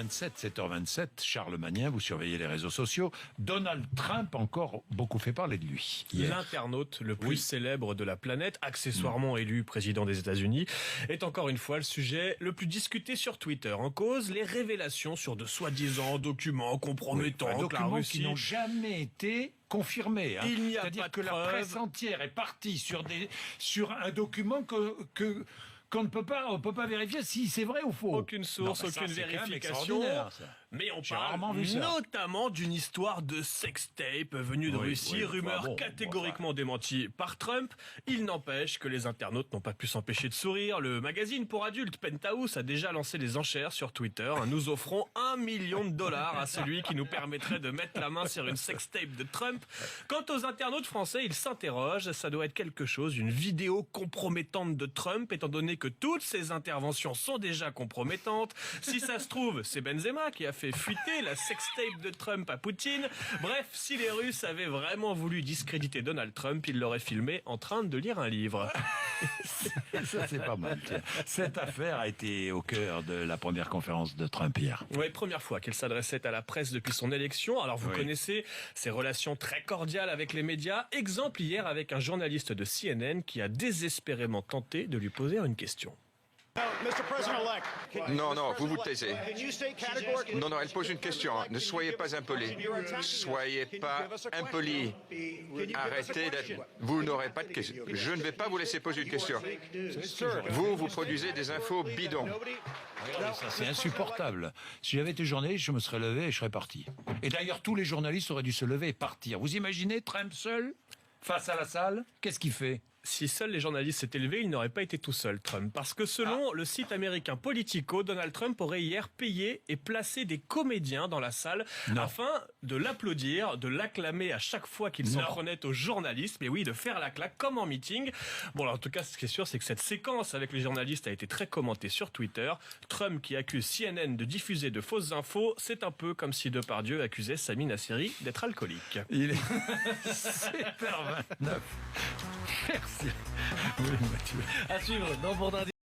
7h27, 7h27, Charles Magnin, vous surveillez les réseaux sociaux. Donald Trump a encore beaucoup fait parler de lui hier. L'internaute le plus célèbre de la planète, accessoirement élu président des États-Unis, est encore une fois le sujet le plus discuté sur Twitter. En cause, les révélations sur de soi-disant documents compromettants. Documents qui n'ont jamais été confirmés. Il n'y a C'est-à-dire pas de que la preuve. presse entière est partie sur un document qu'on ne peut pas vérifier si c'est vrai ou faux. Aucune source, Non, ça, aucune c'est quand même vérification. extraordinaire, ça. Mais on J'ai parle rarement vu ça. notamment d'une histoire de sextape venue de Russie, rumeur catégoriquement démentie par Trump. Il n'empêche que les internautes n'ont pas pu s'empêcher de sourire. Le magazine pour adultes Penthouse a déjà lancé les enchères sur Twitter. Nous offrons $1 million à celui qui nous permettrait de mettre la main sur une sextape de Trump. Quant aux internautes français, ils s'interrogent. Ça doit être quelque chose, une vidéo compromettante de Trump, étant donné que toutes ses interventions sont déjà compromettantes. Si ça se trouve, c'est Benzema qui a fait fuiter la sextape de Trump à Poutine. Bref, si les Russes avaient vraiment voulu discréditer Donald Trump, ils l'auraient filmé en train de lire un livre. Ça, c'est pas mal. Tiens. Cette affaire a été au cœur de la première conférence de Trump hier. Oui, première fois qu'il s'adressait à la presse depuis son élection. Alors vous connaissez ses relations très cordiales avec les médias. Exemple hier avec un journaliste de CNN qui a désespérément tenté de lui poser une question. Non, non, vous vous taisez. Non, non, elle pose une question. Ne soyez pas impoli. Soyez pas impoli. Arrêtez d'être... Vous n'aurez pas de question. Je ne vais pas vous laisser poser une question. Vous produisez des infos bidons. Regardez ça, c'est insupportable. Si j'avais été journaliste, je me serais levé et je serais parti. Et d'ailleurs, tous les journalistes auraient dû se lever et partir. Vous imaginez Trump seul, face à la salle, qu'est-ce qu'il fait ? Si seuls les journalistes s'étaient levés, il n'aurait pas été tout seul, Trump. Parce que selon le site américain Politico, Donald Trump aurait hier payé et placé des comédiens dans la salle afin de l'applaudir, de l'acclamer à chaque fois qu'il s'en prenait aux journalistes. Mais oui, de faire la claque comme en meeting. Bon, alors, en tout cas, ce qui est sûr, c'est que cette séquence avec les journalistes a été très commentée sur Twitter. Trump qui accuse CNN de diffuser de fausses infos, c'est un peu comme si Depardieu accusait Sami Nasseri d'être alcoolique. Il est 7h29. Merci. Oui, Mathieu. À suivre dans Bourdin.